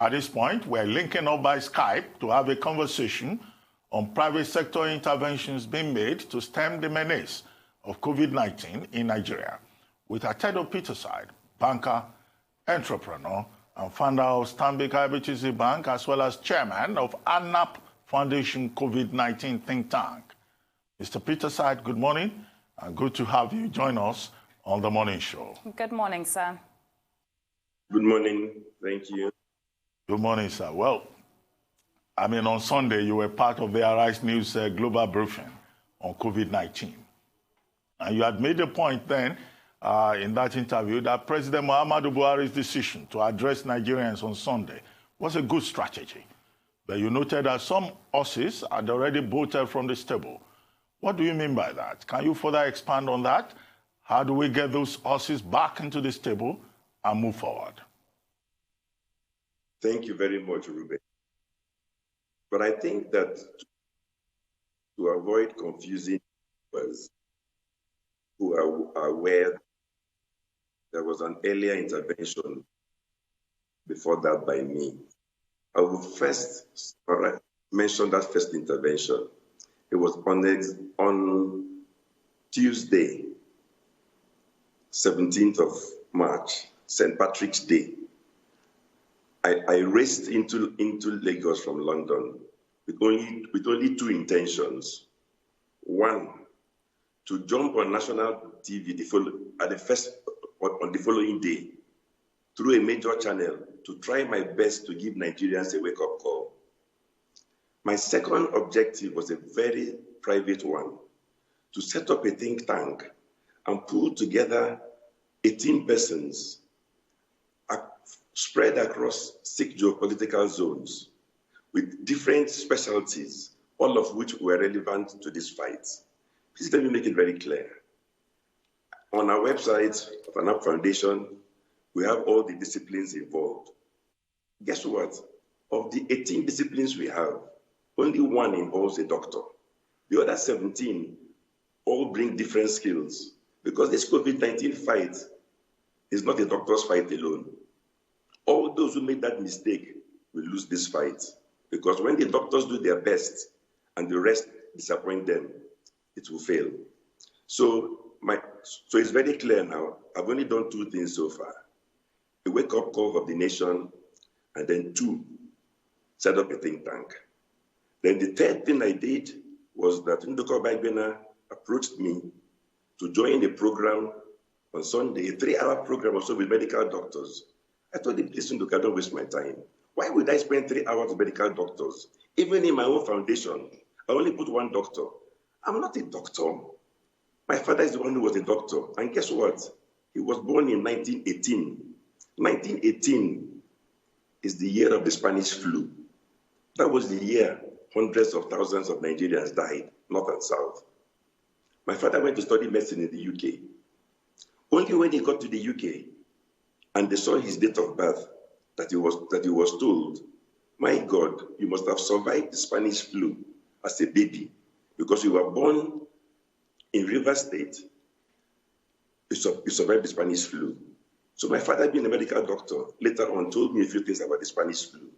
At this point, we're linking up by Skype to have a conversation on private sector interventions being made to stem the menace of COVID-19 in Nigeria with Atedo Peterside, banker, entrepreneur, and founder of Stanbic IBTC Bank, as well as chairman of ANAP Foundation COVID-19 Think-Tank. Mr. Peterside, good morning, and good to have you join us on the morning show. Good morning, sir. Good morning. Thank you. Good morning, sir. Well, on Sunday, you were part of the Arise News global briefing on COVID-19. And you had made a point then in that interview that President Muhammadu Buhari's decision to address Nigerians on Sunday was a good strategy. But you noted that some horses had already bolted from the stable. What do you mean by that? Can you further expand on that? How do we get those horses back into the stable and move forward? Thank you very much, Ruben. But I think that to avoid confusing us who are aware there was an earlier intervention before that by me, I will first mention that first intervention. It was on Tuesday, 17th of March, St. Patrick's Day. I raced into Lagos from London with only two intentions. One, to jump on national TV on the following day through a major channel to try my best to give Nigerians a wake-up call. My second objective was a very private one, to set up a think tank and pull together 18 persons spread across 6 geopolitical zones with different specialties, all of which were relevant to this fight. Please let me make it very clear. On our website of ANAP Foundation, we have all the disciplines involved. Guess what? Of the 18 disciplines we have, only one involves a doctor. The other 17 all bring different skills, because this COVID-19 fight is not a doctor's fight alone. All those who made that mistake will lose this fight, because when the doctors do their best and the rest disappoint them, it will fail. So it's very clear now. I've only done 2 things so far: a wake-up call of the nation, and then 2, set up a think tank. Then the third thing I did was that Ndoko Bagbena approached me to join a program on Sunday, a 3-hour program or so with medical doctors. I told him, listen, look, I don't waste my time. Why would I spend 3 hours with medical doctors? Even in my own foundation, I only put 1 doctor. I'm not a doctor. My father is the one who was a doctor. And guess what? He was born in 1918. 1918 is the year of the Spanish flu. That was the year hundreds of thousands of Nigerians died, north and south. My father went to study medicine in the UK. Only when he got to the UK and they saw his date of birth that he was told, my God, you must have survived the Spanish flu as a baby, because you were born in Rivers State, you survived the Spanish flu. So my father, being a medical doctor, later on told me a few things about the Spanish flu.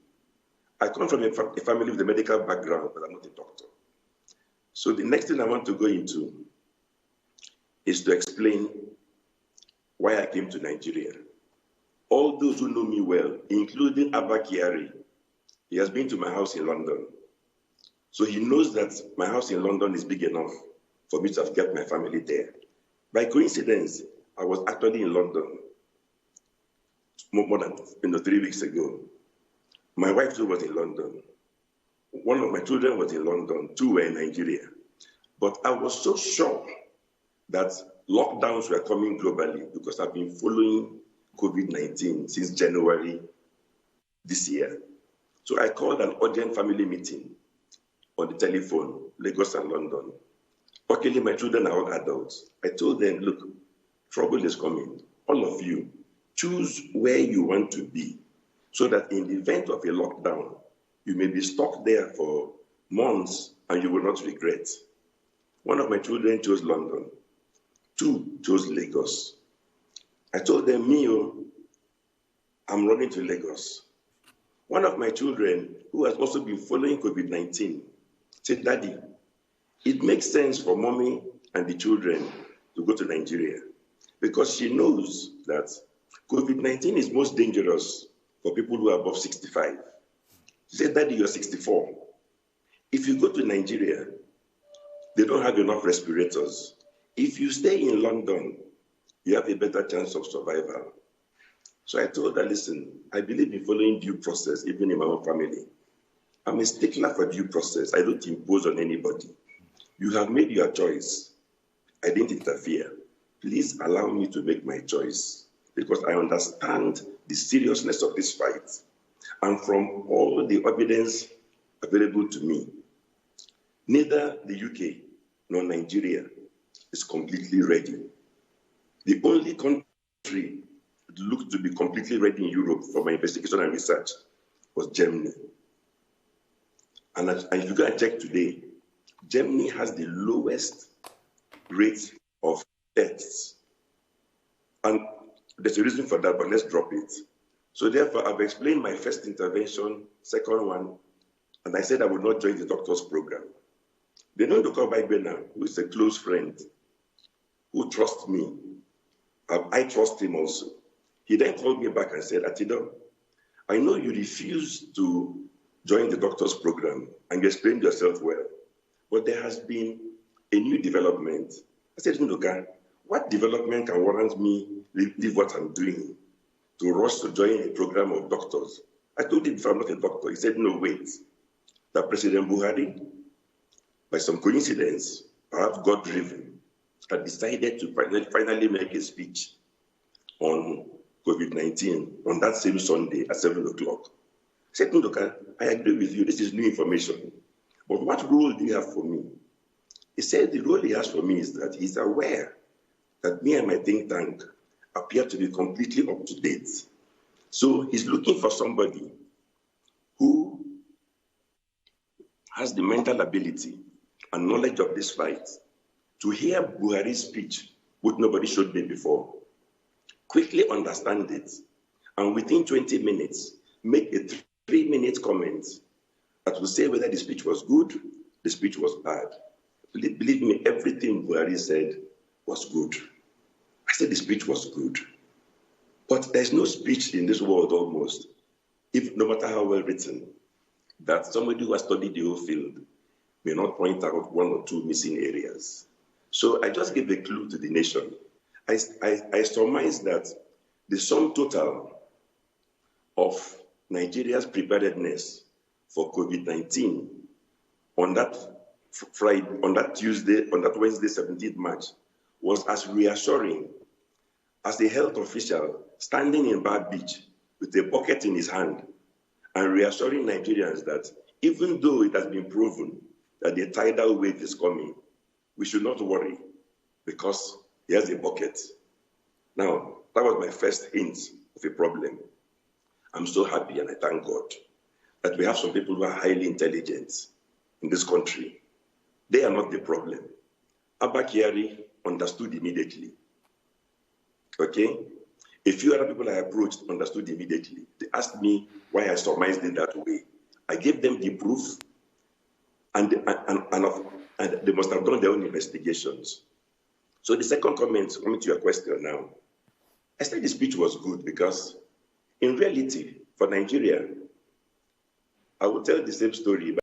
I come from a family with a medical background, but I'm not a doctor. So the next thing I want to go into is to explain why I came to Nigeria. All those who know me well, including Abba Kyari, he has been to my house in London. So he knows that my house in London is big enough for me to have kept my family there. By coincidence, I was actually in London more than 3 weeks ago. My wife too was in London. One of my children was in London, 2 were in Nigeria. But I was so sure that lockdowns were coming globally, because I've been following COVID-19 since January this year. So I called an urgent family meeting on the telephone, Lagos and London. Luckily, my children are all adults. I told them, look, trouble is coming. All of you, choose where you want to be, so that in the event of a lockdown, you may be stuck there for months and you will not regret. One of my children chose London. 2 chose Lagos. I told them, Mio, I'm running to Lagos. One of my children, who has also been following COVID-19, said, "Daddy, it makes sense for mommy and the children to go to Nigeria because she knows that COVID-19 is most dangerous for people who are above 65. She said, "Daddy, you're 64. If you go to Nigeria, they don't have enough respirators. If you stay in London, you have a better chance of survival." So I told her, "Listen, I believe in following due process, even in my own family. I'm a stickler for due process. I don't impose on anybody. You have made your choice. I didn't interfere. Please allow me to make my choice because I understand the seriousness of this fight. And from all the evidence available to me, neither the UK nor Nigeria is completely ready. The only country that looked to be completely ready in Europe for my investigation and research was Germany. And if you go and check today, Germany has the lowest rate of deaths. And there's a reason for that, but let's drop it. So therefore, I've explained my first intervention, second one, and I said I would not join the doctor's program. They know Dr. Baibena, who is a close friend, who trusts me. I trust him also. He then called me back and said, "Atedo, I know you refused to join the doctor's program, and you explained yourself well, but there has been a new development." I said, "Ndoka, what development can warrant me leave what I'm doing to rush to join a program of doctors?" I told him, "If I'm not a doctor," he said, "No, wait, that President Buhari, by some coincidence, perhaps God-driven, had decided to finally make a speech on COVID-19 on that same Sunday at 7 o'clock. I said, "Ndoka, I agree with you. This is new information. But what role do you have for me?" He said, "The role he has for me is that he's aware that me and my think tank appear to be completely up to date. So he's looking for somebody who has the mental ability and knowledge of this fight to hear Buhari's speech, which nobody showed me before, quickly understand it, and within 20 minutes, make a 3-minute comment that will say whether the speech was good, the speech was bad." Believe me, everything Buhari said was good. I said the speech was good. But there's no speech in this world almost, if no matter how well written, that somebody who has studied the whole field may not point out one or two missing areas. So I just gave a clue to the nation. I surmise that the sum total of Nigeria's preparedness for COVID-19 on that Friday, on that Tuesday, on that Wednesday, 17th March, was as reassuring as a health official standing in Bar Beach with a bucket in his hand and reassuring Nigerians that even though it has been proven that the tidal wave is coming, we should not worry because he has a bucket. Now, that was my first hint of a problem. I'm so happy and I thank God that we have some people who are highly intelligent in this country. They are not the problem. Abba Kyari understood immediately. Okay? A few other people I approached understood immediately. They asked me why I surmised it that way. I gave them the proof, and they must have done their own investigations. So the second comment, coming to your question now, I said the speech was good because in reality, for Nigeria, I will tell the same story, but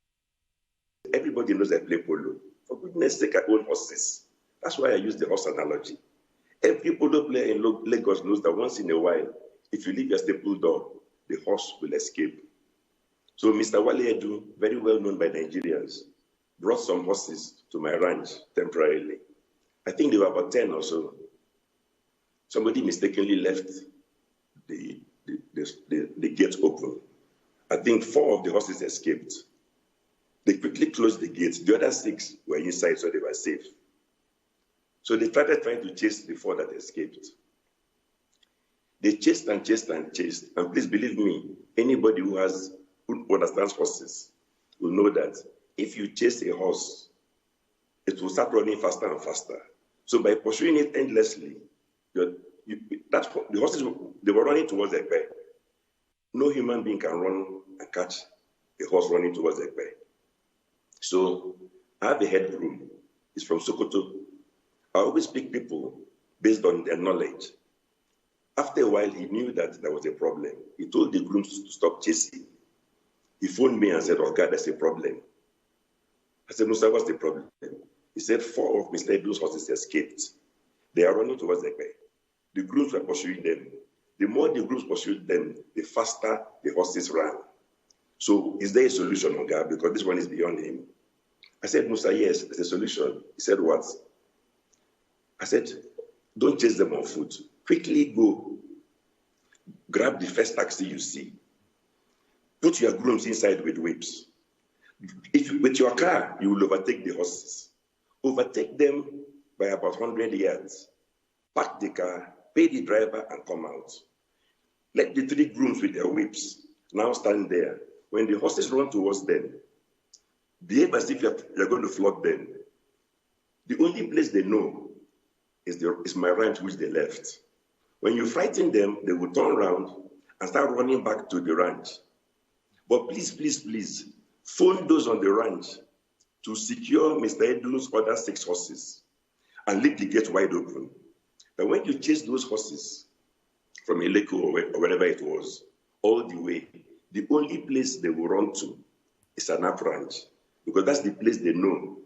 everybody knows I play polo. For goodness sake, I own horses. That's why I use the horse analogy. Every polo player in Lagos knows that once in a while, if you leave your stable door, the horse will escape. So Mr. Wale Edu, very well known by Nigerians, brought some horses to my ranch temporarily. I think they were about 10 or so. Somebody mistakenly left the gate open. I think 4 of the horses escaped. They quickly closed the gates. The other 6 were inside, so they were safe. So they started trying to chase the 4 that escaped. They chased and chased and chased. And please believe me, anybody who understands horses will know that if you chase a horse, it will start running faster and faster. So by pursuing it endlessly, the horses, they were running towards a bear. no human being can run and catch a horse running towards the bear. So I have a head groom. He's from Sokoto. I always pick people based on their knowledge. After a while, he knew that there was a problem. He told the grooms to stop chasing. He phoned me and said, "Oh God, there's a problem." I said, "Musa, what's the problem?" He said, 4 of Mr. Edo's horses escaped. They are running towards the bear. The grooms were pursuing them. The more the grooms pursued them, the faster the horses ran. So is there a solution, Oga? Because this one is beyond him. I said, "Musa, yes, there's a solution." He said, "What?" I said, "Don't chase them on foot. Quickly go. Grab the first taxi you see. Put your grooms inside with whips. With your car, you will overtake the horses. Overtake them by about 100 yards. Park the car, pay the driver, and come out. Let the 3 grooms with their whips now stand there. When the horses run towards them, behave as if you're going to flog them. The only place they know is my ranch, which they left. When you frighten them, they will turn around and start running back to the ranch. But please, please, please, phone those on the ranch to secure Mr. Edo's other 6 horses and leave the gate wide open. And when you chase those horses from Eleko or wherever it was, all the way, the only place they will run to is ANAP ranch, because that's the place they know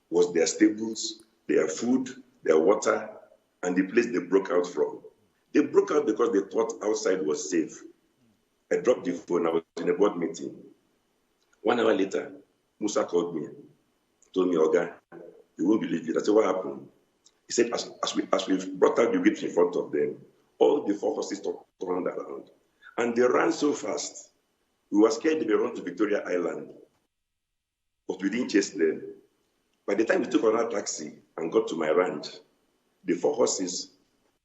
was their stables, their food, their water, and the place they broke out from. They broke out because they thought outside was safe. I dropped the phone. I was in a board meeting. 1 hour later, Musa called me, told me, "Oga, you won't believe it." I said, "What happened?" He said, as we brought out the whips in front of them, all the 4 horses turned around. And they ran so fast, we were scared they would run to Victoria Island. But we didn't chase them. By the time we took another taxi and got to my ranch, the 4 horses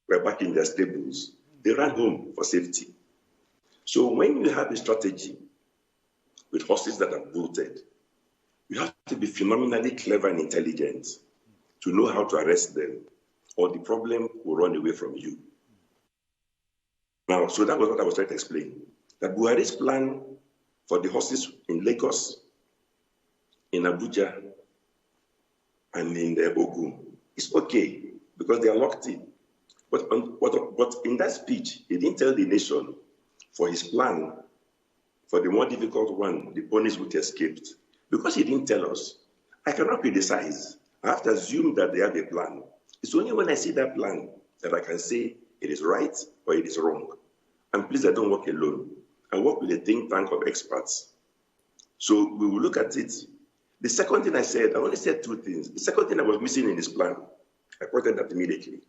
were back in their stables. They ran home for safety. So when you have a strategy with horses that are bolted, you have to be phenomenally clever and intelligent to know how to arrest them, or the problem will run away from you. Now, so that was what I was trying to explain. That Buhari's plan for the horses in Lagos, in Abuja, and in Ogun is okay because they are locked in. But in that speech, he didn't tell the nation for his plan for the more difficult one, the ponies which escaped. Because he didn't tell us, I cannot criticize. I have to assume that they have a plan. It's only when I see that plan that I can say it is right or it is wrong. And please, I don't work alone. I work with a think tank of experts. So we will look at it. The second thing I said, I only said 2 things. The second thing I was missing in his plan, I pointed that immediately.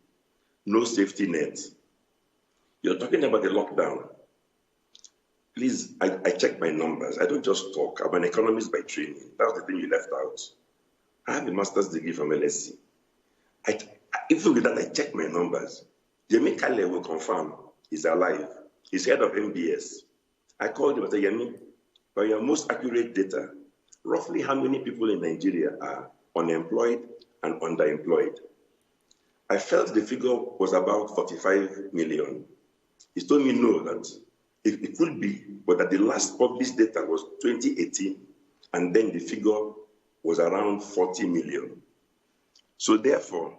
No safety net. You're talking about the lockdown. Please, I check my numbers. I don't just talk. I'm an economist by training. That's the thing you left out. I have a master's degree from LSE. Even with that, I check my numbers. Yemi Kale will confirm he's alive. He's head of MBS. I called him and said, "Yemi, by your most accurate data, roughly how many people in Nigeria are unemployed and underemployed?" I felt the figure was about 45 million. He told me no, that it could be, but that the last published data was 2018, and then the figure was around 40 million. So therefore,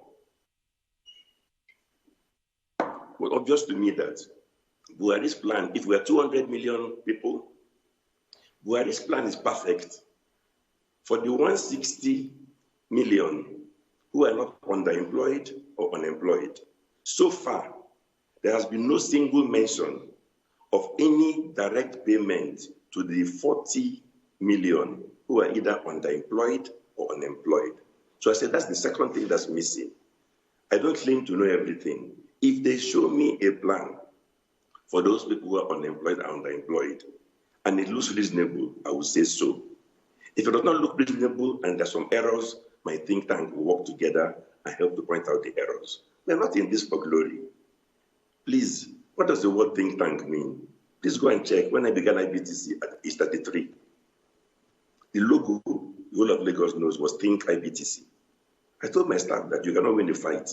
it was obvious to me that Buhari's plan, if we are 200 million people, Buhari's plan is perfect for the 160 million who are not underemployed or unemployed. So far, there has been no single mention of any direct payment to the 40 million who are either underemployed or unemployed. So I said, that's the second thing that's missing. I don't claim to know everything. If they show me a plan for those people who are unemployed and underemployed, and it looks reasonable, I will say so. If it does not look reasonable and there's some errors, my think tank will work together and help to point out the errors. We're not in this for glory. Please, what does the word think tank mean? Please go and check. When I began IBTC at age 33, the logo the whole of Lagos knows was Think IBTC. I told my staff that you cannot win the fight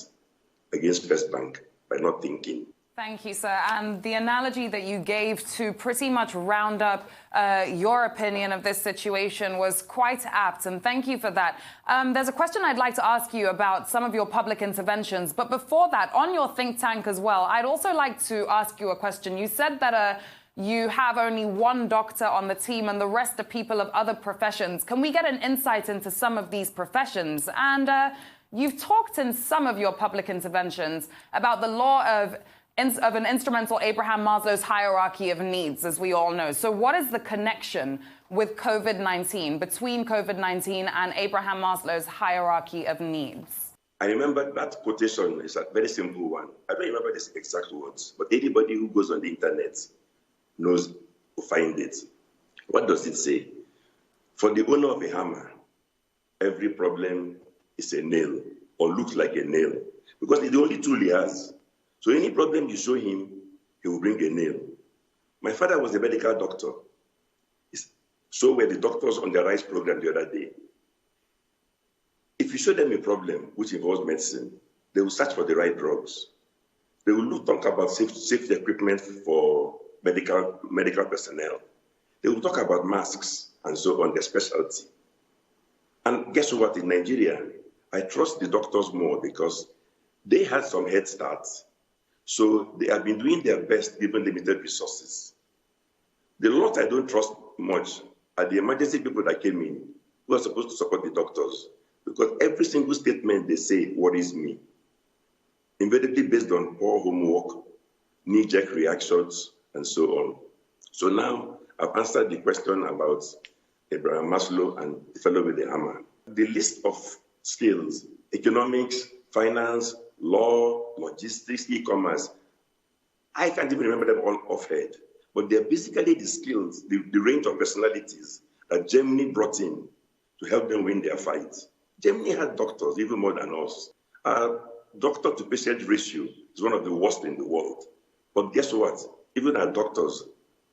against First Bank by not thinking. Thank you, sir. And the analogy that you gave to pretty much round up your opinion of this situation was quite apt, and thank you for that. There's a question I'd like to ask you about some of your public interventions, but before that, on your think tank as well, I'd also like to ask you a question. You said that you have only one doctor on the team and the rest are people of other professions. Can we get an insight into some of these professions? And you've talked in some of your public interventions about the law of an instrumental Abraham Maslow's hierarchy of needs, as we all know. So what is the connection with COVID-19, between COVID-19 and Abraham Maslow's hierarchy of needs? I remember that quotation is a very simple one. I don't remember the exact words, but anybody who goes on the internet knows to find it. What does it say? For the owner of a hammer, every problem is a nail or looks like a nail because it's the only tool he has. So any problem you show him, he will bring a nail. My father was a medical doctor. So were the doctors on the RISE program the other day. If you show them a problem which involves medicine, they will search for the right drugs. They will talk about safety equipment for medical personnel. They will talk about masks and so on, their specialty. And guess what? In Nigeria, I trust the doctors more because they had some head starts. So they have been doing their best given limited resources. The lot I don't trust much are the emergency people that came in who are supposed to support the doctors because every single statement they say worries me. Invariably based on poor homework, knee-jerk reactions, and so on. So now I've answered the question about Abraham Maslow and the fellow with the hammer. The list of skills, economics, finance, law, logistics, e-commerce, I can't even remember them all offhand, but they're basically the skills, the range of personalities that Germany brought in to help them win their fights. Germany had doctors even more than us. Our doctor-to-patient ratio is one of the worst in the world. But guess what? Even our doctors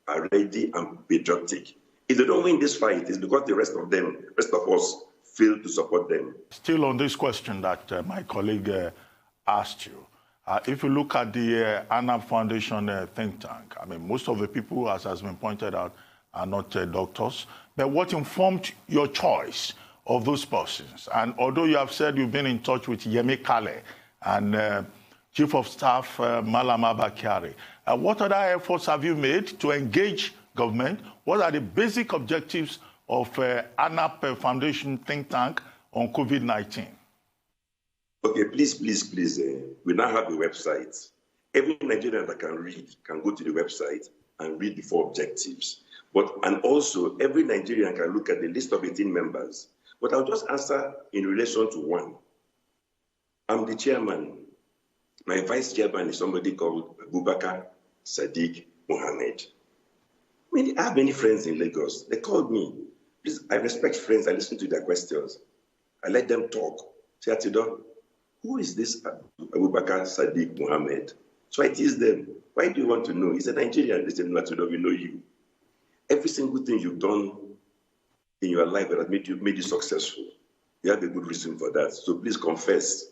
are ready and patriotic. If they don't win this fight, it's because the rest of us fail to support them. Still on this question that my colleague asked you, if you look at the ANAP Foundation think tank, I mean, most of the people, as has been pointed out, are not doctors. But what informed your choice of those persons? And although you have said you've been in touch with Yemi Kale and Chief of Staff Malam Abakari, what other efforts have you made to engage government? What are the basic objectives of ANAP Foundation think tank on COVID-19? Okay, please. We now have a website. Every Nigerian that can read can go to the website and read the 4 objectives. And also, every Nigerian can look at the list of 18 members. But I'll just answer in relation to one. I'm the chairman. My vice chairman is somebody called Abubakar Sadiq Mohammed. I mean, I have many friends in Lagos. They called me. Please, I respect friends. I listen to their questions. I let them talk. Say, Atedo, who is this Abubakar Sadiq Mohammed? So I tease them. Why do you want to know? He's a Nigerian. They said, no, Atedo, we know you. Every single thing you've done in your life that has made you successful, you have a good reason for that. So please confess.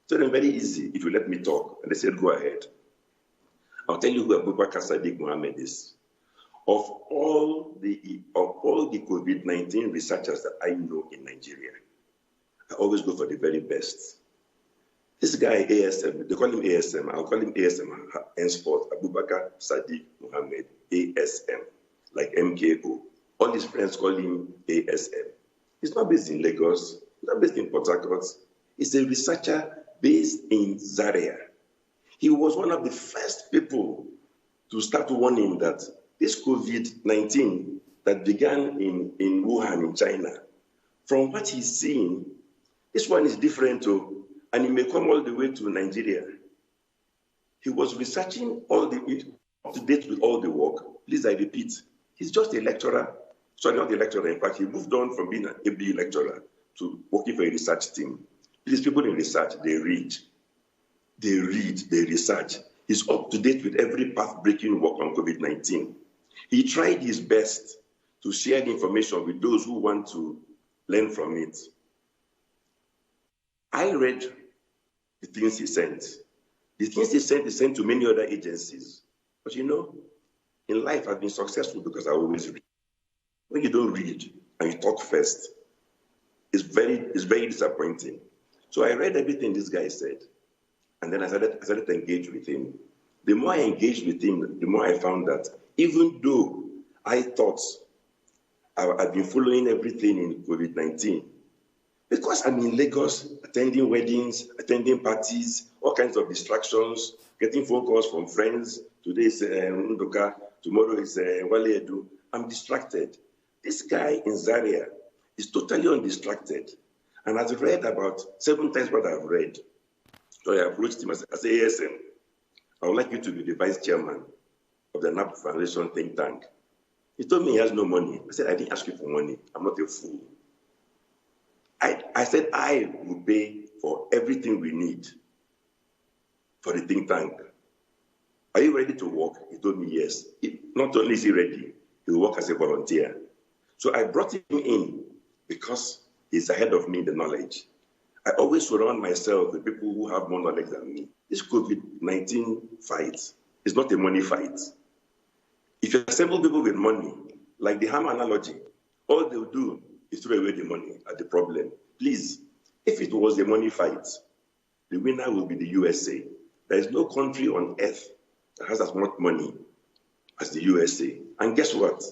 So then very easy if you let me talk. And they said, go ahead. I'll tell you who Abubakar Sadiq Mohammed is. Of all the COVID-19 researchers that I know in Nigeria, I always go for the very best. This guy, ASM, they call him ASM. I'll call him ASM henceforth, Abubakar Sadiq Mohammed, ASM, like MKO. All his friends call him ASM. He's not based in Lagos. He's not based in Port Harcourt. He's a researcher based in Zaria. He was one of the first people to start warning that this COVID-19 that began in Wuhan, in China, from what he's seeing, this one is different too, and it may come all the way to Nigeria. He was researching up to date with all the work. Please, I repeat, he's just a lecturer. Sorry, not a lecturer. In fact, he moved on from being an ABE lecturer to working for a research team. These people in research, they read, they research. He's up to date with every path-breaking work on COVID-19. He tried his best to share the information with those who want to learn from it. I read the things he sent. The things he sent to many other agencies. But you know, in life, I've been successful because I always read. When you don't read and you talk first, it's very disappointing. So I read everything this guy said, and then I started to engage with him. The more I engaged with him, the more I found that even though I thought I've been following everything in COVID-19, because I'm in Lagos, attending weddings, attending parties, all kinds of distractions, getting phone calls from friends. Today is Ndoka, tomorrow is Wale Edu. I'm distracted. This guy in Zaria is totally undistracted. And I've read about 7 times what I've read. So I approached him. I said, ASM, I would like you to be the vice chairman of the ANAP Foundation Think-Tank. He told me he has no money. I said, I didn't ask you for money. I'm not a fool. I said, I will pay for everything we need for the think tank. Are you ready to work? He told me yes. Not only is he ready, he will work as a volunteer. So I brought him in because he's ahead of me in the knowledge. I always surround myself with people who have more knowledge than me. This COVID-19 fight is not a money fight. If you assemble people with money, like the hammer analogy, all they'll do is throw away the money at the problem. Please, if it was a money fight, the winner will be the USA. There is no country on earth that has as much money as the USA. And guess what?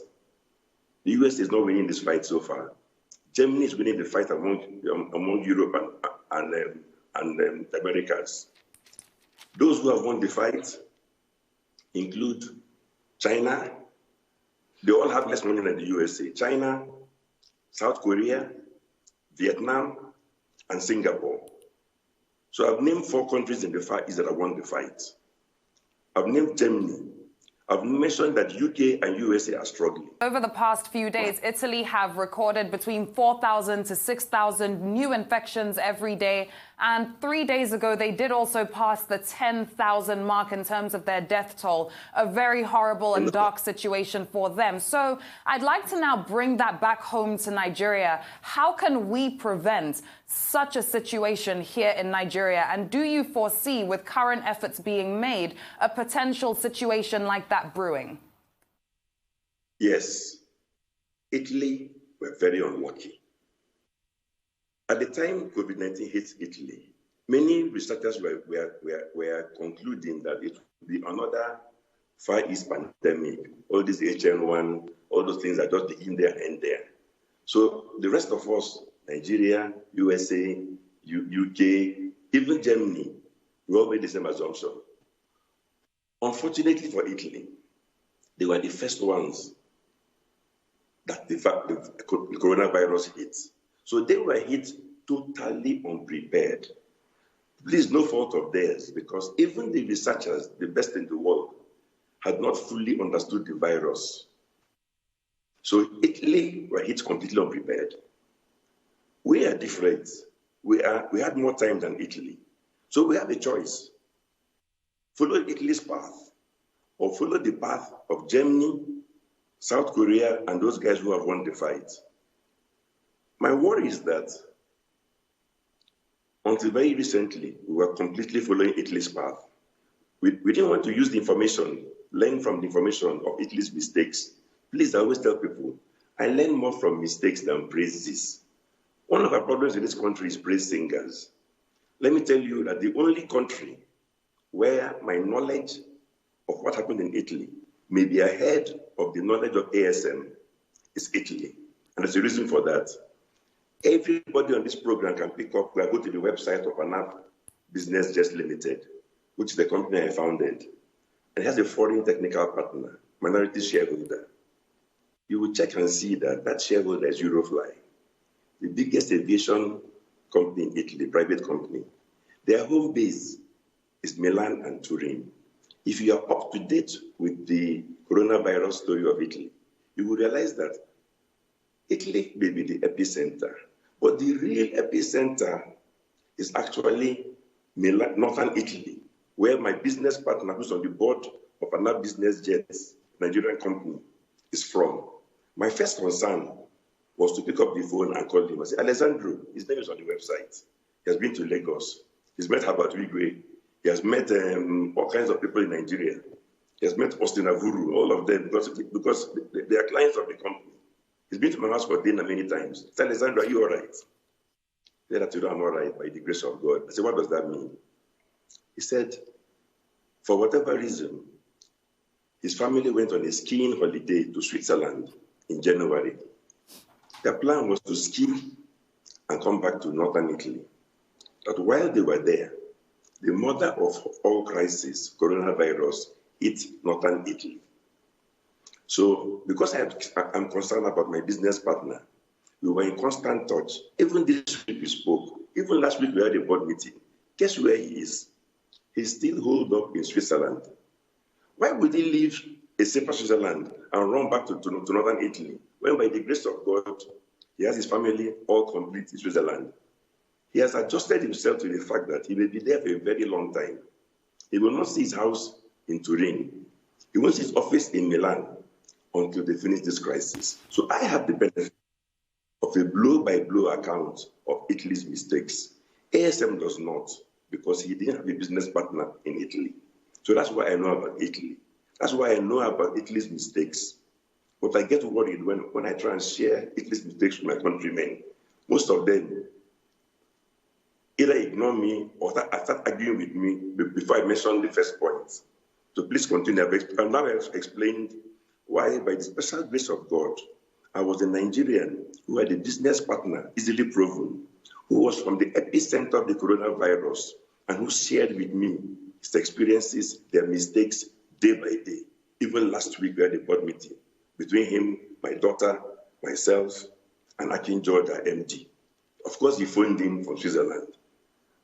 The USA is not winning this fight so far. Germany is winning the fight among Europe and Americas. Those who have won the fight include China. They all have less money than the USA. China, South Korea, Vietnam, and Singapore. So I've named 4 countries in the Far East that have won the fight. I've named Germany. I've mentioned that UK and USA are struggling. Over the past few days, Italy have recorded between 4,000 to 6,000 new infections every day. And 3 days ago, they did also pass the 10,000 mark in terms of their death toll. A very horrible and dark situation for them. So I'd like to now bring that back home to Nigeria. How can we prevent such a situation here in Nigeria? And do you foresee, with current efforts being made, a potential situation like that brewing? Yes. Italy were very unlucky. At the time COVID-19 hit Italy, many researchers were concluding that it would be another Far East pandemic. All this HN1, all those things are just in there and there. So the rest of us, Nigeria, USA, UK, even Germany, we all made the same assumption. Unfortunately for Italy, they were the first ones that the coronavirus hit. So they were hit totally unprepared. Please, no fault of theirs, because even the researchers, the best in the world, had not fully understood the virus. So Italy were hit completely unprepared. We are different. We had more time than Italy. So we have a choice. Follow Italy's path, or follow the path of Germany, South Korea, and those guys who have won the fight. My worry is that until very recently, we were completely following Italy's path. We didn't want to use the information, learn from the information of Italy's mistakes. Please, I always tell people, I learn more from mistakes than praises. One of our problems in this country is praise singers. Let me tell you that the only country where my knowledge of what happened in Italy may be ahead of the knowledge of ASM is Italy. And there's a reason for that. Everybody on this program can pick up, we go to the website of ANAP Business Just Limited, which is the company I founded. And it has a foreign technical partner, minority shareholder. You will check and see that that shareholder is Eurofly, the biggest aviation company in Italy, private company. Their home base is Milan and Turin. If you are up to date with the coronavirus story of Italy, you will realize that Italy may be the epicenter, but the real epicenter is actually Milan, northern Italy, where my business partner, who's on the board of ANAP Business Jets, Nigerian company, is from. My first concern was to pick up the phone and call him. I said, Alessandro, his name is on the website. He has been to Lagos. He's met Herbert Wigwe. He has met all kinds of people in Nigeria. He has met Austin Avuru, all of them, because they are clients of the company. He's been to my house for dinner many times. He said, Alessandro, are you all right? He said, I'm all right by the grace of God. I said, what does that mean? He said, for whatever reason, his family went on a skiing holiday to Switzerland in January. Their plan was to ski and come back to northern Italy. But while they were there, the mother of all crises, coronavirus, hit northern Italy. So because I'm concerned about my business partner, we were in constant touch. Even this week we spoke. Even last week we had a board meeting. Guess where he is? He's still holed up in Switzerland. Why would he leave a safer Switzerland and run back to northern Italy when by the grace of God, he has his family all complete in Switzerland? He has adjusted himself to the fact that he may be there for a very long time. He will not see his house in Turin. He won't see his office in Milan until they finish this crisis. So I have the benefit of a blow-by-blow account of Italy's mistakes. ASM does not, because he didn't have a business partner in Italy. So that's why I know about Italy. That's why I know about Italy's mistakes. But I get worried when I try and share Italy's mistakes with my countrymen. Most of them either ignore me or start arguing with me before I mention the first point. So please continue. And now I've explained why, by the special grace of God, I was a Nigerian who had a business partner, easily proven, who was from the epicenter of the coronavirus and who shared with me his experiences, their mistakes, day by day. Even last week, we had a board meeting between him, my daughter, myself, and Akin George, our MD. Of course, he phoned in from Switzerland.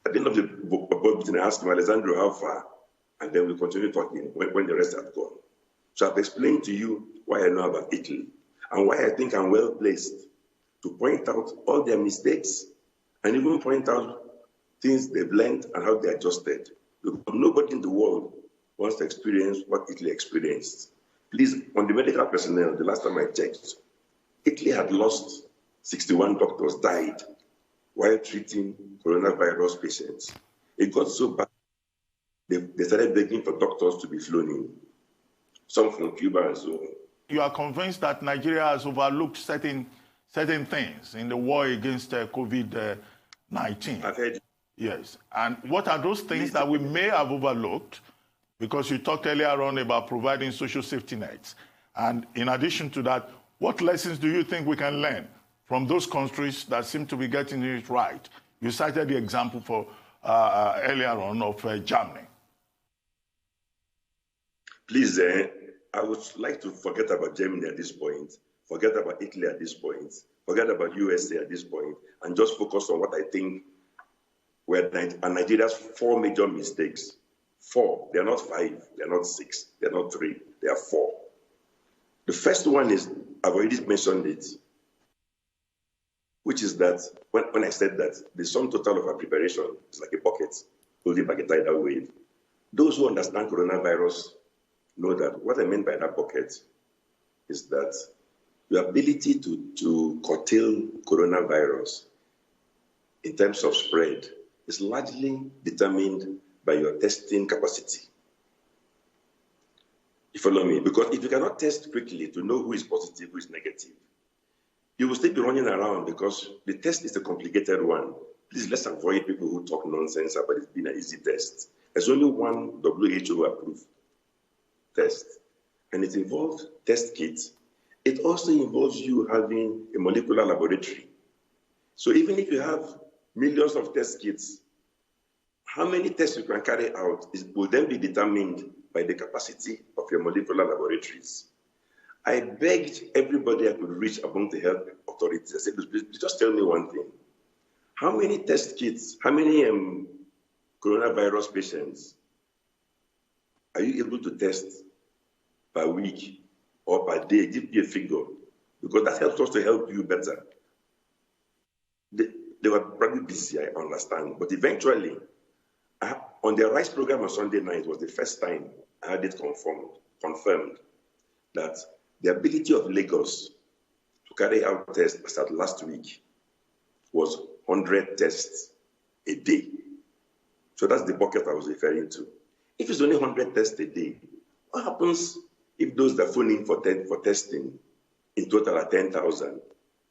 At the end of the board meeting, I asked him, Alessandro, how far? And then we continued talking when the rest had gone. So I've explained to you why I know about Italy and why I think I'm well placed to point out all their mistakes and even point out things they've learned and how they adjusted. Because nobody in the world wants to experience what Italy experienced. Please, on the medical personnel, the last time I checked, Italy had lost 61 doctors, died while treating coronavirus patients. It got so bad, they started begging for doctors to be flown in, some from Cuba and so on. You are convinced that Nigeria has overlooked certain things in the war against COVID-19? I've heard. Yes. And what are those things that we may have overlooked? Because you talked earlier on about providing social safety nets. And in addition to that, what lessons do you think we can learn from those countries that seem to be getting it right? You cited the example for earlier on of Germany. Please, I would like to forget about Germany at this point, forget about Italy at this point, forget about USA at this point, and just focus on what I think were Nigeria's 4 major mistakes. 4. They are not 5, they are not 6, they are not 3, they are 4. The first one is, I've already mentioned it, which is that when I said that the sum total of our preparation is like a bucket holding back a tidal wave. Those who understand coronavirus know that what I meant by that bucket is that your ability to curtail coronavirus in terms of spread is largely determined by your testing capacity. You follow me? Because if you cannot test quickly to know who is positive, who is negative, you will still be running around because the test is a complicated one. Please, let's avoid people who talk nonsense about it being an easy test. There's only one WHO approved test, and it involves test kits. It also involves you having a molecular laboratory. So even if you have millions of test kits, how many tests you can carry out will then be determined by the capacity of your molecular laboratories. I begged everybody I could reach among the health authorities. I said, please just tell me one thing. How many test kits, how many coronavirus patients are you able to test per week or per day? Give me a figure, because that helps us to help you better. They were probably busy, I understand, but eventually, on their RISE program on Sunday night was the first time I had it confirmed that the ability of Lagos to carry out tests as at last week was 100 tests a day. So that's the bucket I was referring to. If it's only 100 tests a day, what happens if those that phone in for testing in total are 10,000?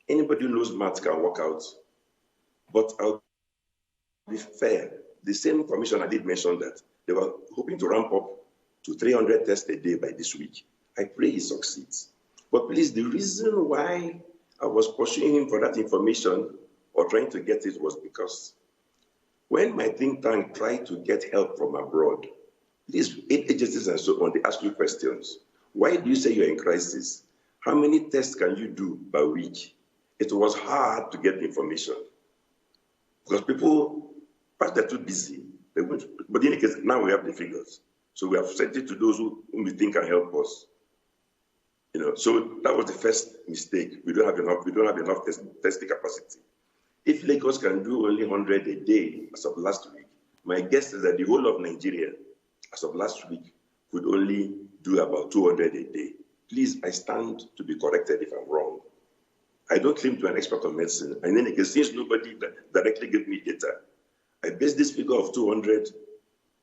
Anybody who knows maths can work out. But I'll be fair. The same commissioner did mention that they were hoping to ramp up to 300 tests a day by this week. I pray he succeeds. But please, the reason why I was pursuing him for that information or trying to get it was because when my think tank tried to get help from abroad, these aid agencies and so on, they ask you questions. Why do you say you're in crisis? How many tests can you do per week? It was hard to get information because people, perhaps they're too busy. But in any case, now we have the figures. So we have sent it to those whom we think can help us. So that was the first mistake. We don't have enough testing capacity. If Lagos can do only 100 a day as of last week, my guess is that the whole of Nigeria, as of last week, could only do about 200 a day. Please, I stand to be corrected if I'm wrong. I don't claim to be an expert on medicine. And in any case, since nobody directly gave me data, I base this figure of 200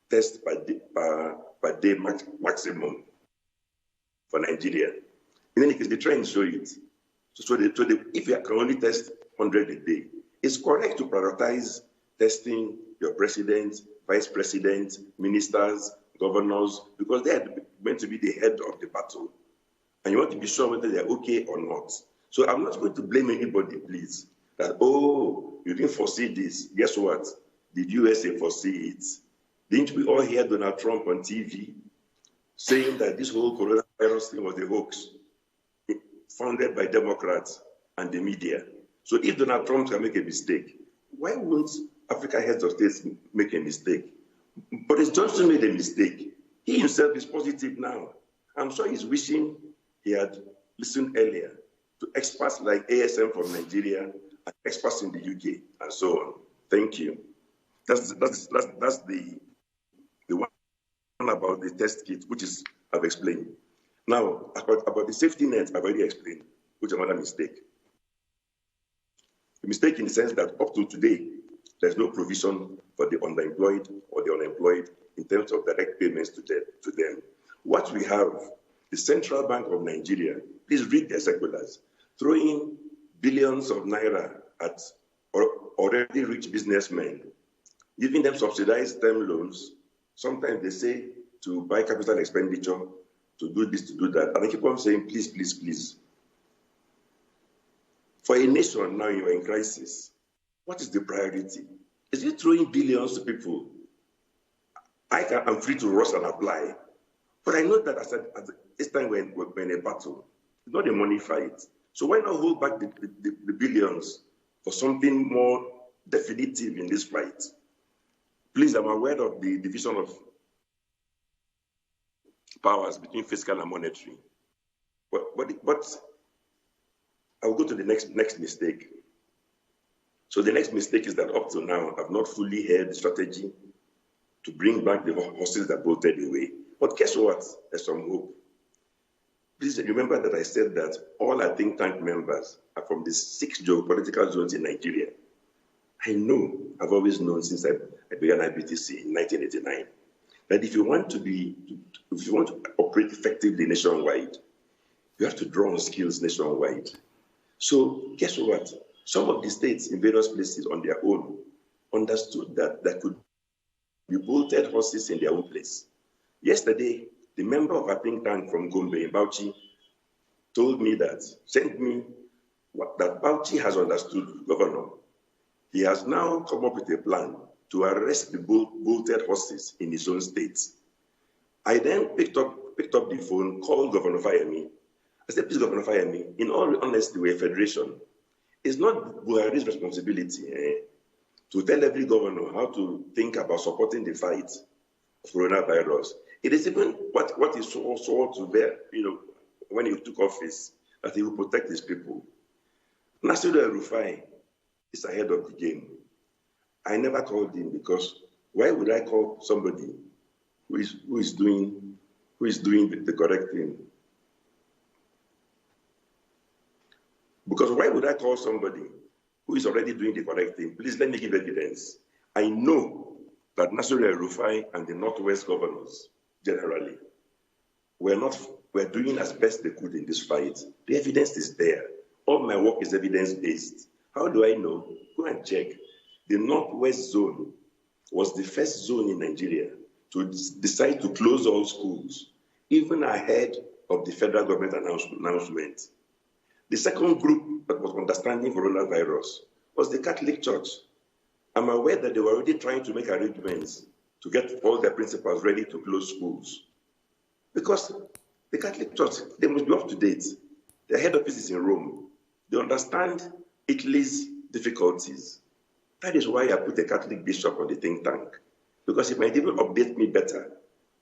tests per day maximum for Nigeria. In any case, the trends show it. So if you can only test 100 a day, it's correct to prioritize testing your president, vice president, ministers, governors, because they are meant to be the head of the battle. And you want to be sure whether they're okay or not. So I'm not going to blame anybody, please, that, oh, you didn't foresee this. Guess what? Did USA foresee it? Didn't we all hear Donald Trump on TV saying that this whole coronavirus thing was a hoax founded by Democrats and the media? So if Donald Trump can make a mistake, why won't African heads of states make a mistake? Boris Johnson made a mistake. He himself is positive now. I'm sure he's wishing he had listened earlier to experts like ASM from Nigeria and experts in the UK and so on. Thank you. That's the one about the test kit, which is I've explained. Now, about the safety net, I've already explained, which is another mistake. A mistake in the sense that up to today, there's no provision for the underemployed or the unemployed in terms of direct payments to them. What we have, the Central Bank of Nigeria, please read their circulars, throwing billions of naira at already rich businessmen, giving them subsidized term loans. Sometimes they say to buy capital expenditure, to do this, to do that. And I keep on saying, please, please, please. For a nation now you're in crisis, what is the priority? Is it throwing billions to people? I'm free to rush and apply. But I know that at this time we're in a battle. It's not a money fight. So why not hold back the billions for something more definitive in this fight? Please, I'm aware of the division of powers between fiscal and monetary. But I'll go to the next mistake. So the next mistake is that up to now, I've not fully heard the strategy to bring back the horses that bolted away. But guess what? There's some hope. Please remember that I said that all our think tank members are from the 6 geopolitical zones in Nigeria. I know, I've always known since I began IBTC in 1989, that if you want to operate effectively nationwide, you have to draw on skills nationwide. So guess what? Some of the states in various places on their own understood that there could be bolted horses in their own place. Yesterday, the member of a think tank from Gombe in Bauchi sent me that Bauchi has understood, Governor. He has now come up with a plan to arrest the bolted horses in his own state. I then picked up the phone, called Governor Fayemi. I said, please, Governor Fayemi, in all honesty, we're a federation. It's not Buhari's responsibility to tell every governor how to think about supporting the fight of coronavirus. It is even what he swore to bear, when he took office, that he will protect his people. Nasiru El-Rufai is ahead of the game. I never called him because why would I call somebody who is doing the correct thing? Because why would I call somebody who is already doing the correct thing? Please let me give evidence. I know that Nasir El-Rufai and the Northwest governors generally were doing as best they could in this fight. The evidence is there. All my work is evidence-based. How do I know? Go and check. The Northwest zone was the first zone in Nigeria to decide to close all schools, even ahead of the federal government announcement. The second group that was understanding coronavirus was the Catholic Church. I'm aware that they were already trying to make arrangements to get all their principals ready to close schools. Because the Catholic Church, they must be up to date. Their head office is in Rome. They understand Italy's difficulties. That is why I put a Catholic bishop on the think tank, because he might even update me better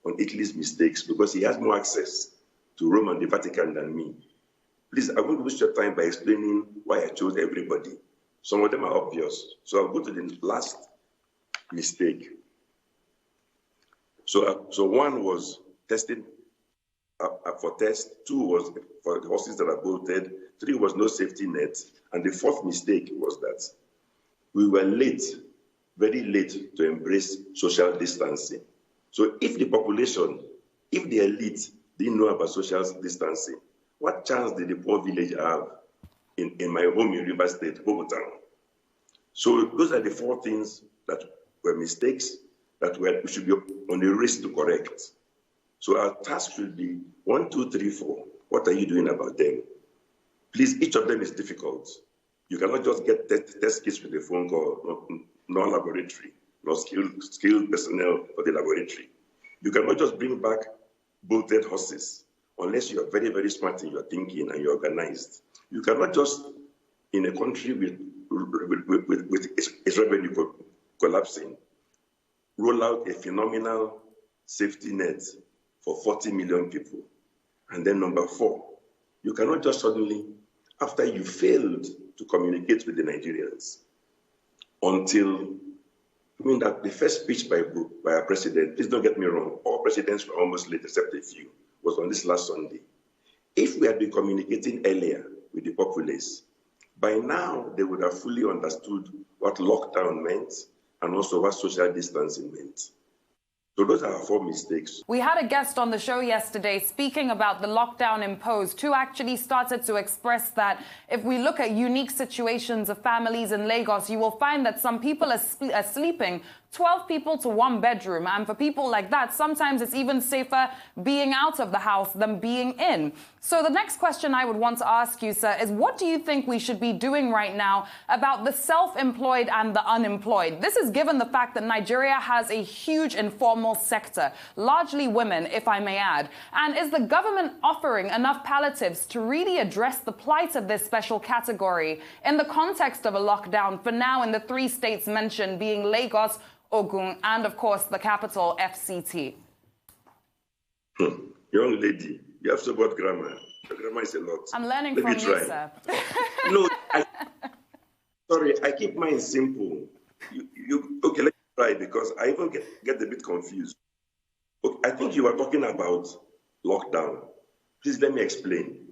on Italy's mistakes, because he has more access to Rome and the Vatican than me. Please, I won't waste your time by explaining why I chose everybody. Some of them are obvious. So I'll go to the last mistake. So one was testing for test, 2 was for the horses that are bolted, 3 was no safety net, and the 4th mistake was that we were late, very late to embrace social distancing. So if the population, if the elite didn't know about social distancing, what chance did the poor village have in my home in River State, Gombe town? So those are the 4 things that were mistakes that we should be on the race to correct. So our task should be 1, 2, 3, 4. What are you doing about them? Please, each of them is difficult. You cannot just get test kits with a phone call, non-laboratory, not skilled personnel for the laboratory. You cannot just bring back bolted horses unless you are very, very smart in your thinking and you're organized. You cannot just, in a country with its revenue collapsing, roll out a phenomenal safety net for 40 million people. And then number 4, you cannot just suddenly, after you failed to communicate with the Nigerians, until, that the first speech by a president, please don't get me wrong, all presidents were almost late except a few, was on this last Sunday. If we had been communicating earlier with the populace, by now they would have fully understood what lockdown meant and also what social distancing meant. So those are our 4 mistakes. We had a guest on the show yesterday speaking about the lockdown imposed, who actually started to express that if we look at unique situations of families in Lagos, you will find that some people are sleeping 12 people to 1 bedroom. And for people like that, sometimes it's even safer being out of the house than being in. So the next question I would want to ask you, sir, is what do you think we should be doing right now about the self-employed and the unemployed? This is given the fact that Nigeria has a huge informal sector, largely women, if I may add. And is the government offering enough palliatives to really address the plight of this special category in the context of a lockdown for now in the 3 states mentioned being Lagos, Ogun, and of course the capital, FCT? Young lady, you have so much grammar. Your grammar is a lot. I'm learning from you, sir. No, sorry, I keep mine simple. Okay, let me try, because I even get a bit confused. Okay, I think you were talking about lockdown. Please let me explain.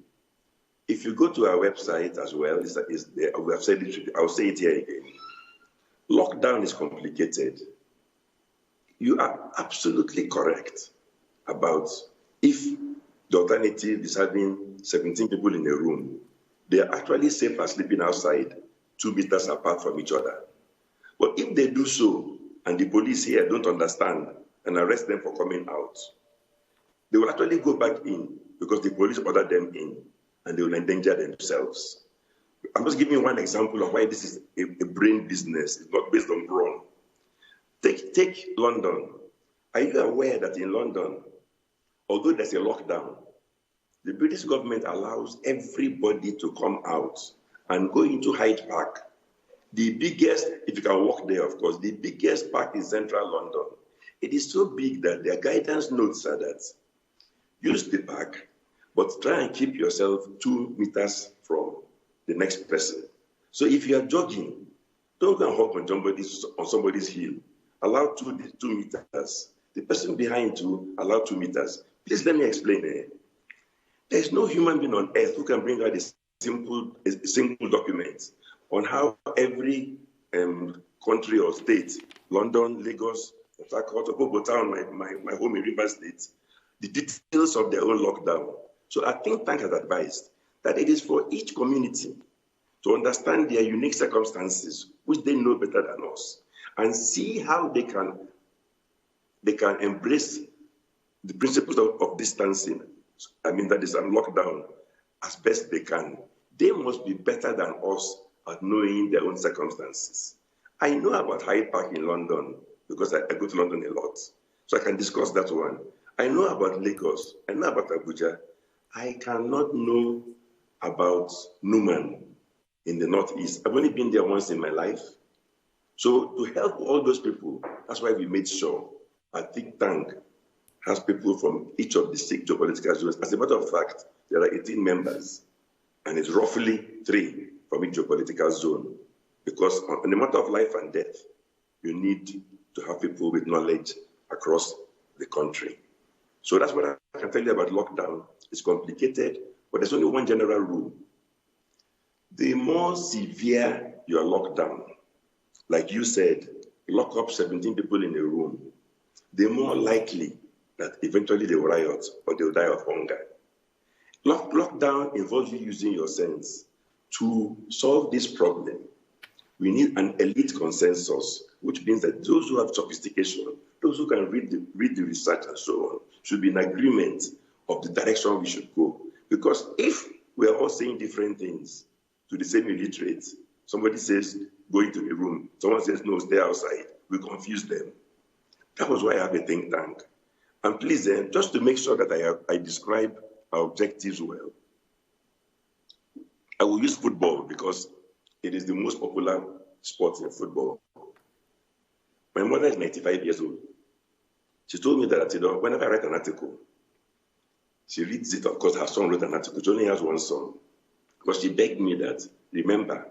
If you go to our website as well, we have said it, I'll say it here again. Lockdown is complicated. You are absolutely correct about if the alternative is having 17 people in a room, they are actually safer sleeping outside 2 meters apart from each other. But if they do so, and the police here don't understand and arrest them for coming out, they will actually go back in because the police ordered them in and they will endanger themselves. I'm just giving you one example of why this is a brain business. It's not based on brawn. Take London. Are you aware that in London, although there's a lockdown, the British government allows everybody to come out and go into Hyde Park, the biggest, if you can walk there, of course, the biggest park in central London. It is so big that their guidance notes are that use the park, but try and keep yourself 2 meters from the next person. So if you are jogging, don't go and hop on somebody's heel. Allow 2 meters. The person behind you, allow 2 meters. Please let me explain it. There is no human being on earth who can bring out a single document on how every country or state, London, Lagos, my home in River State, the details of their own lockdown. So our think tank has advised that it is for each community to understand their unique circumstances, which they know better than us, and see how they can embrace the principles of distancing. That is lockdown as best they can. They must be better than us at knowing their own circumstances. I know about Hyde Park in London because I go to London a lot, so I can discuss that one. I know about Lagos. I know about Abuja. I cannot know about Numan in the Northeast. I've only been there once in my life. So to help all those people, that's why we made sure our think tank has people from each of the 6 geopolitical zones. As a matter of fact, there are 18 members, and it's roughly 3 from each geopolitical zone. Because on the matter of life and death, you need to have people with knowledge across the country. So that's what I can tell you about lockdown. It's complicated, but there's only one general rule. The more severe your lockdown, like you said, lock up 17 people in a room, the more likely that eventually they will riot or they will die of hunger. Lockdown involves you using your sense. To solve this problem, we need an elite consensus, which means that those who have sophistication, those who can read the research and so on, should be in agreement of the direction we should go. Because if we are all saying different things to the same illiterates, somebody says, go into a room, someone says, no, stay outside, we confuse them. That was why I have a think tank. And please, just to make sure that I describe our objectives well, I will use football because it is the most popular sport in football. My mother is 95 years old. She told me that Atedo, whenever I write an article, she reads it. Of course, her son wrote an article. She only has one son. Because she begged me that, remember,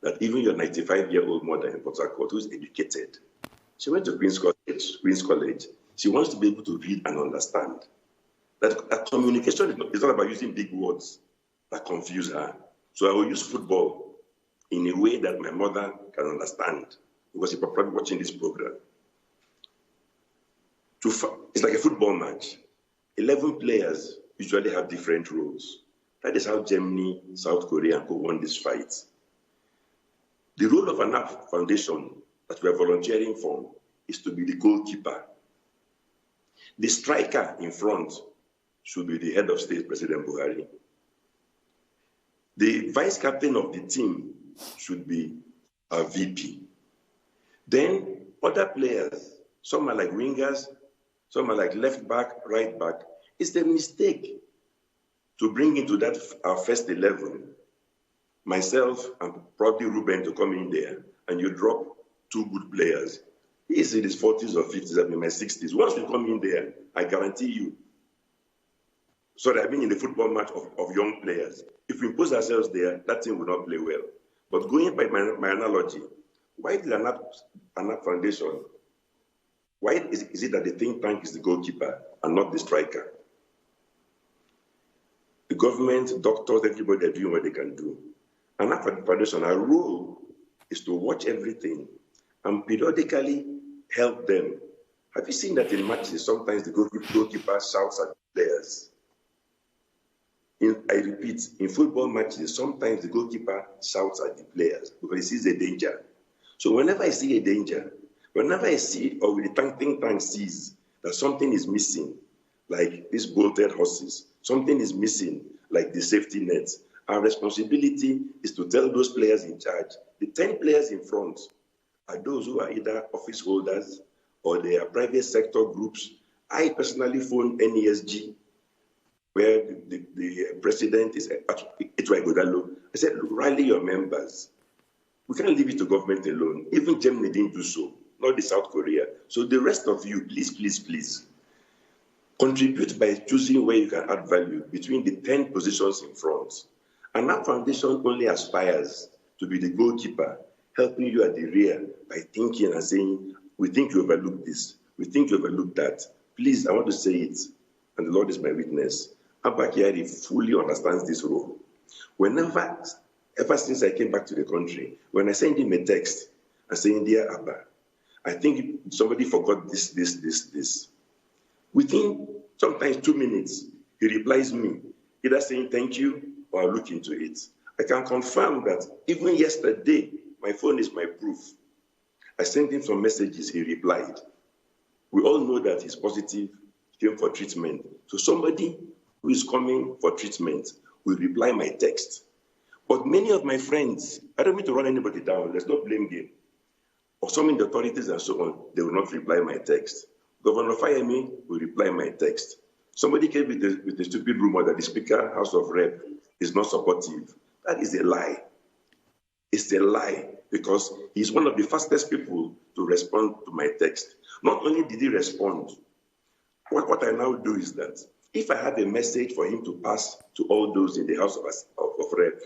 that even your 95-year-old mother in Port Harcourt, who is educated, she went to Queen's College. She wants to be able to read and understand. That communication is not about using big words that confuse her. So I will use football in a way that my mother can understand, because she's probably watching this program. It's like a football match. 11 players usually have different roles. That is how Germany, South Korea, and Co won this fight. The role of ANAP Foundation that we are volunteering for is to be the goalkeeper. The striker in front should be the head of state, President Buhari. The vice captain of the team should be a VP. Then other players, some are like wingers, some are like left back, right back. It's a mistake to bring into that our first 11, myself and probably Ruben to come in there, and you drop 2 good players. He's in his 40s or 50s, I'm in my 60s. Once we come in there, I guarantee you. Sorry, I've been in the football match of young players. If we impose ourselves there, that team will not play well. But going by my analogy, why did ANAP Foundation, why is it that the think tank is the goalkeeper and not the striker? The government, doctors, everybody are doing what they can do. ANAP Foundation, our role is to watch everything and periodically help them. Have you seen that in matches, sometimes the goalkeeper shouts at players? I repeat, in football matches, sometimes the goalkeeper shouts at the players because he sees a danger. So whenever I see a danger, whenever I see, or the think tank sees that something is missing, like these bolted horses, something is missing, like the safety nets, our responsibility is to tell those players in charge, the 10 players in front are those who are either office holders or they are private sector groups. I personally phoned NESG, where the president is Etwa Godalo. I said, rally your members. We can't leave it to government alone. Even Germany didn't do so, not the South Korea. So the rest of you, please, please, please, contribute by choosing where you can add value between the 10 positions in front. And that foundation only aspires to be the goalkeeper, helping you at the rear by thinking and saying, we think you overlooked this, we think you overlooked that. Please, I want to say it, and the Lord is my witness. Abba Kyari fully understands this role. Ever since I came back to the country, when I send him a text and saying, dear Abba, I think somebody forgot this. Within sometimes 2 minutes, he replies me, either saying thank you or I'll look into it. I can confirm that even yesterday, my phone is my proof. I sent him some messages, he replied. We all know that he's positive, came for treatment. So somebody who is coming for treatment will reply my text. But many of my friends, I don't mean to run anybody down, there's no blame game. Or some in the authorities and so on, they will not reply my text. Governor Fayemi will reply my text. Somebody came with the stupid rumor that the Speaker, House of Rep, is not supportive. That is a lie. It's a lie because he's one of the fastest people to respond to my text. Not only did he respond, what I now do is that if I have a message for him to pass to all those in the House of Rep,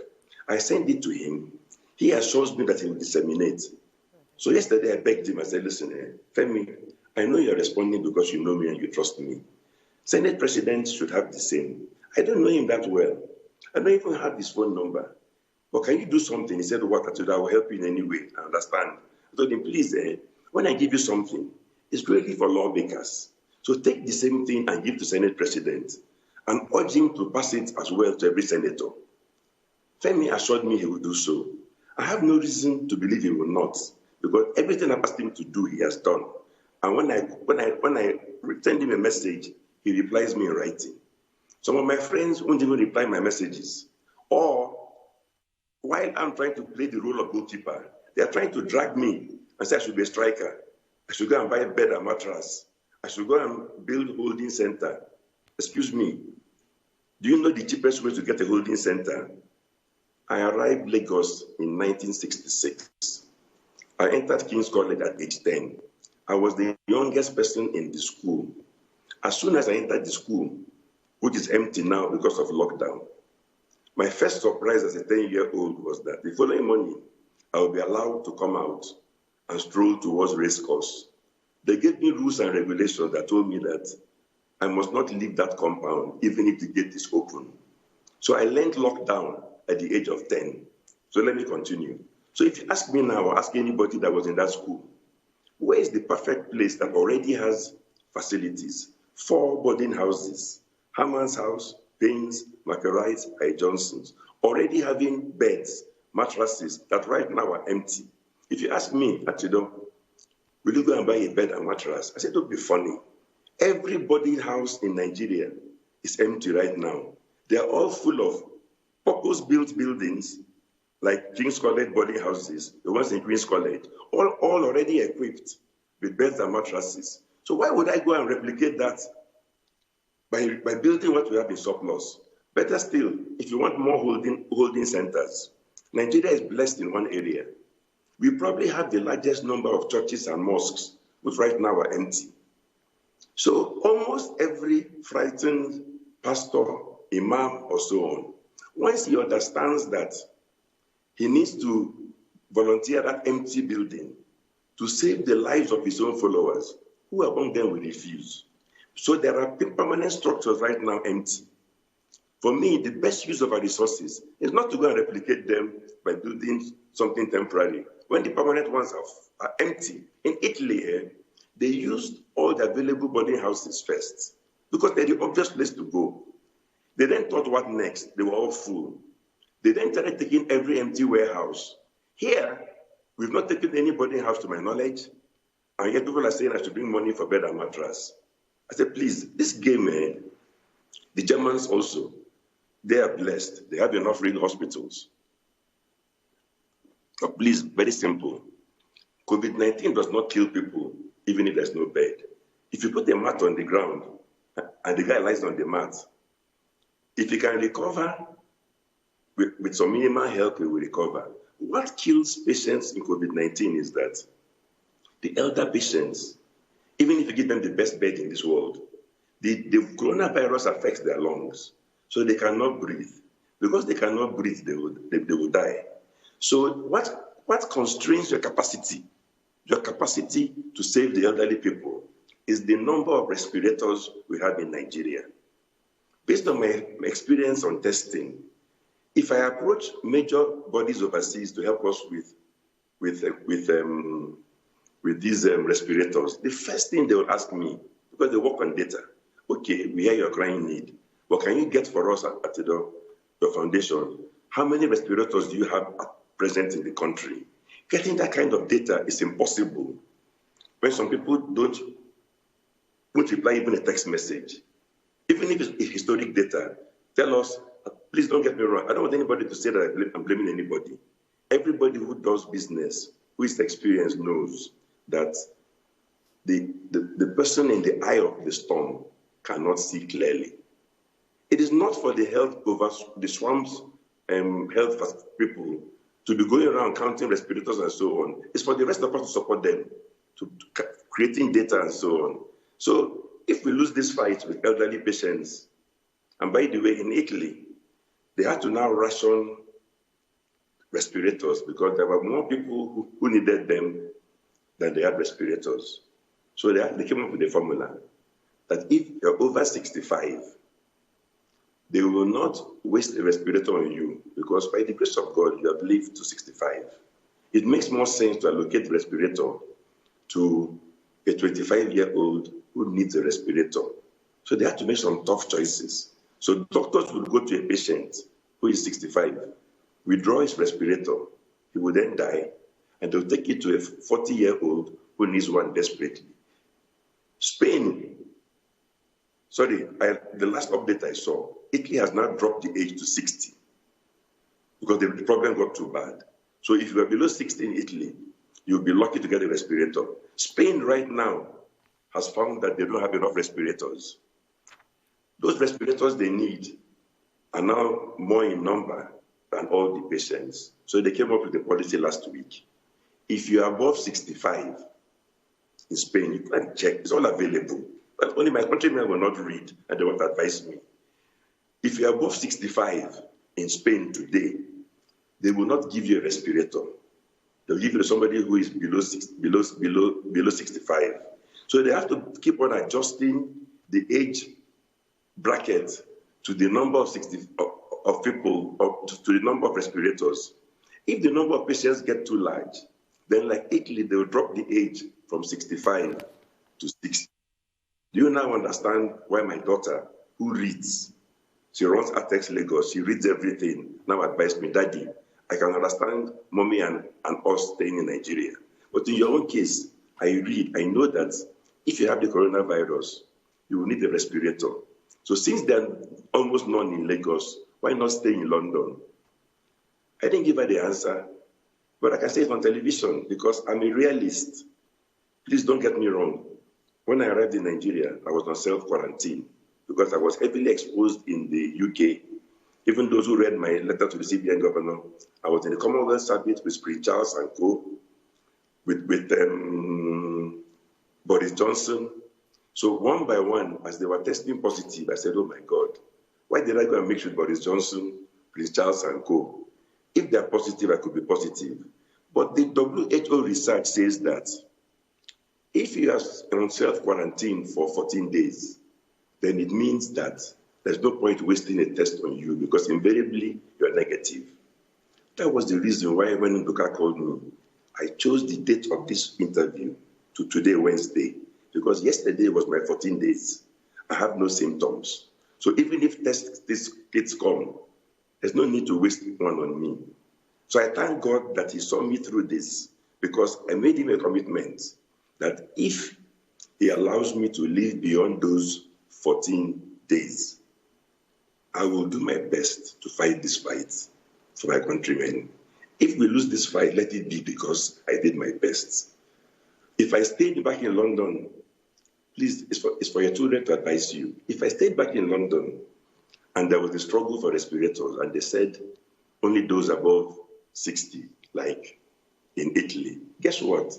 I send it to him. He assures me that he will disseminate. So yesterday I begged him, I said, listen, Femi, I know you're responding because you know me and you trust me. Senate President should have the same. I don't know him that well. I don't even have his phone number. But can you do something? He said, what, Atedo, I will help you in any way. I understand. I told him, please, when I give you something, it's really for lawmakers. So take the same thing and give to Senate President and urge him to pass it as well to every senator. Femi assured me he will do so. I have no reason to believe he will not, because everything I asked him to do, he has done. And when I send him a message, he replies me in writing. Some of my friends won't even reply my messages. Or while I'm trying to play the role of goalkeeper, they are trying to drag me and say I should be a striker. I should go and buy a bed and mattress. I should go and build a holding center. Excuse me. Do you know the cheapest way to get a holding center? I arrived Lagos in 1966. I entered King's College at age 10. I was the youngest person in the school. As soon as I entered the school, which is empty now because of lockdown, my first surprise as a 10-year-old was that the following morning, I would be allowed to come out and stroll towards race course. They gave me rules and regulations that told me that I must not leave that compound even if the gate is open. So I learned lockdown at the age of 10. So let me continue. So if you ask me now or ask anybody that was in that school, where is the perfect place that already has facilities? 4 boarding houses, Hammond's House, Payne's, McElroy's, I. Johnson's, already having beds, mattresses that right now are empty. If you ask me, Atedo, will you go and buy a bed and mattress? I said, don't be funny. Every boarding house in Nigeria is empty right now. They are all full of purpose-built buildings like King's College boarding houses, the ones in Queen's College, all already equipped with beds and mattresses. So why would I go and replicate that by building what we have in surplus? Better still, if you want more holding centers, Nigeria is blessed in one area. We probably have the largest number of churches and mosques, which right now are empty. So almost every frightened pastor, imam, or so on, once he understands that he needs to volunteer that empty building to save the lives of his own followers, who among them will refuse? So there are permanent structures right now empty. For me, the best use of our resources is not to go and replicate them by building something temporary. When the permanent ones are empty, in Italy, they used all the available boarding houses first because they're the obvious place to go. They then thought, what next? They were all full. They then started taking every empty warehouse. Here, we've not taken any boarding house to my knowledge, and yet people are saying I should bring money for bed and mattress. I said, please, this game, the Germans also, they are blessed. They have enough real hospitals. But please, very simple. COVID-19 does not kill people, even if there's no bed. If you put a mat on the ground and the guy lies on the mat, if he can recover with some minimal help, he will recover. What kills patients in COVID-19 is that the elder patients, even if you give them the best bed in this world, the coronavirus affects their lungs, so they cannot breathe. Because they cannot breathe, they will die. So what constrains your capacity to save the elderly people is the number of respirators we have in Nigeria. Based on my experience on testing, if I approach major bodies overseas to help us with with these respirators, the first thing they will ask me, because they work on data, okay, we hear your crying need. What can you get for us at Atedo, your foundation? How many respirators do you have present in the country? Getting that kind of data is impossible. When some people won't reply even a text message, even if it's historic data, tell us, please don't get me wrong, I don't want anybody to say that I'm blaming anybody. Everybody who does business, who is experienced, knows that the person in the eye of the storm cannot see clearly. It is not for the health over the swamps health people to be going around counting respirators and so on. It's for the rest of us to support them, to creating data and so on. So if we lose this fight with elderly patients, and by the way, in Italy, they had to now ration respirators because there were more people who needed them than they had respirators. So they came up with a formula that if you're over 65, they will not waste a respirator on you because by the grace of God, you have lived to 65. It makes more sense to allocate the respirator to a 25-year-old who needs a respirator. So they had to make some tough choices. So doctors would go to a patient who is 65, withdraw his respirator, he will then die, and they'll take it to a 40-year-old who needs one desperately. Spain, the last update I saw, Italy has now dropped the age to 60 because the problem got too bad. So if you are below 60 in Italy, you'll be lucky to get a respirator. Spain right now has found that they don't have enough respirators. Those respirators they need are now more in number than all the patients. So they came up with a policy last week. If you are above 65 in Spain, you can check, it's all available. But only my countrymen will not read and they won't advise me. If you are above 65 in Spain today, they will not give you a respirator. They'll give it to somebody who is below 65. So they have to keep on adjusting the age bracket to the number of people, to the number of respirators. If the number of patients get too large, then like Italy, they will drop the age from 65 to 60. Do you now understand why my daughter, who reads, she runs Atex Lagos, she reads everything, now advise me, Daddy, I can understand mommy and us staying in Nigeria. But in your own case, I read, I know that if you have the coronavirus, you will need a respirator. So since there are almost none in Lagos, why not stay in London? I didn't give her the answer, but I can say it on television because I'm a realist. Please don't get me wrong. When I arrived in Nigeria, I was on self-quarantine because I was heavily exposed in the UK. Even those who read my letter to the CBN governor, I was in the Commonwealth Summit with Prince Charles and co, with Boris Johnson. So one by one, as they were testing positive, I said, oh my God, why did I go and mix with Boris Johnson, Prince Charles and co? If they're positive, I could be positive. But the WHO research says that if you are on self-quarantine for 14 days, then it means that there's no point wasting a test on you because invariably you're negative. That was the reason why when Nduka called me, I chose the date of this interview to today, Wednesday, because yesterday was my 14 days. I have no symptoms. So even if these kits come, there's no need to waste one on me. So I thank God that he saw me through this because I made him a commitment that if he allows me to live beyond those 14 days, I will do my best to fight this fight for my countrymen. If we lose this fight, let it be because I did my best. If I stayed back in London, please, it's for your children to advise you. If I stayed back in London and there was a struggle for respirators and they said only those above 60, like in Italy, guess what?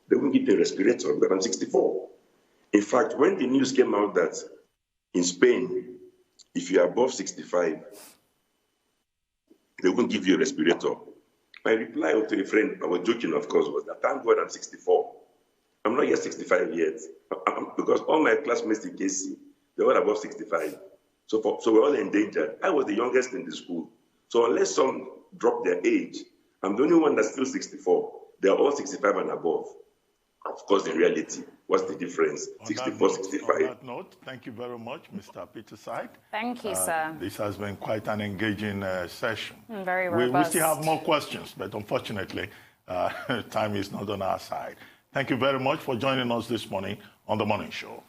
They won't give me a respirator because I'm 64. In fact, when the news came out that in Spain, if you're above 65, they won't give you a respirator. My reply to a friend, I was joking, of course, was that thank God I'm 64. I'm not yet 65 yet, because all my classmates in KC, they were above 65. So we're all endangered. I was the youngest in the school. So unless some drop their age, I'm the only one that's still 64. They're all 65 and above. Of course, in reality, what's the difference? 64, 65. On that note, thank you very much, Mr. Peterside. Thank you, sir. This has been quite an engaging session. Very robust. We still have more questions, but unfortunately, time is not on our side. Thank you very much for joining us this morning on The Morning Show.